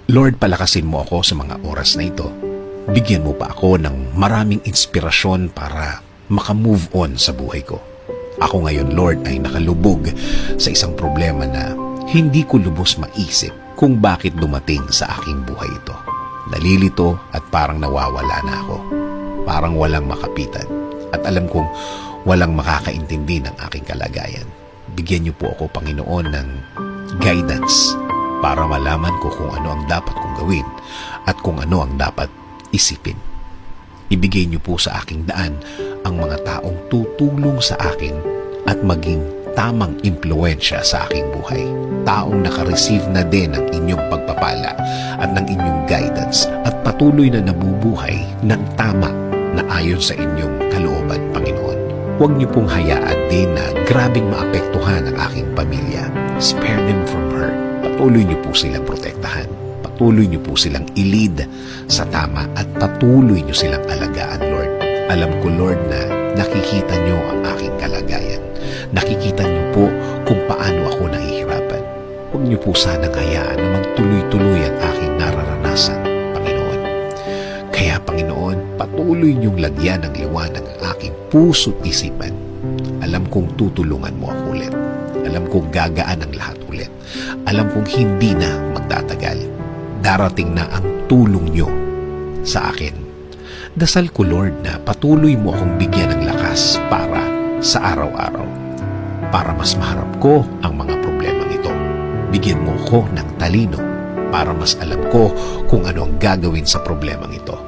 Lord, palakasin mo ako sa mga oras na ito. Bigyan mo pa ako ng maraming inspirasyon para makamove on sa buhay ko. Ako ngayon, Lord, ay nakalubog sa isang problema na hindi ko lubos maisip kung bakit dumating sa aking buhay ito. Nalilito at parang nawawala na ako. Parang walang makapitan. At alam kong walang makakaintindi ng aking kalagayan. Bigyan niyo po ako, Panginoon, ng guidance para malaman ko kung ano ang dapat kong gawin at kung ano ang dapat isipin. Ibigay niyo po sa aking daan ang mga taong tutulong sa akin at maging tamang impluensya sa aking buhay. Taong nakareceive na din ng inyong pagpapala at ng inyong guidance at patuloy na nabubuhay ng tama na ayon sa inyong kalooban, Panginoon. Huwag niyo pong hayaan din na grabing maapektuhan ang aking pamilya. Spare them from hurt. Patuloy niyo po silang protektahan. Patuloy niyo po silang i-lead sa tama at patuloy niyo silang alagaan, Lord. Alam ko, Lord, na nakikita niyo ang aking kalagayan. Nakikita niyo po kung paano ako nahihirapan. Huwag niyo po sanang hayaan na magtuloy-tuloy ang aking nararanasan, Panginoon. Kaya, Panginoon, patuloy niyong lagyan ng liwanag ang aking puso't isipan. Alam kong tutulungan mo ako ulit. Alam kong gagaan ang lahat ulit. Alam kong hindi na magtatagal. Darating na ang tulong niyo sa akin. Dasal ko, Lord, na patuloy mo akong bigyan ng lakas para sa araw-araw. Para mas maharap ko ang mga problemang ito. Bigyan mo ako ng talino para mas alam ko kung ano ang gagawin sa problemang ito.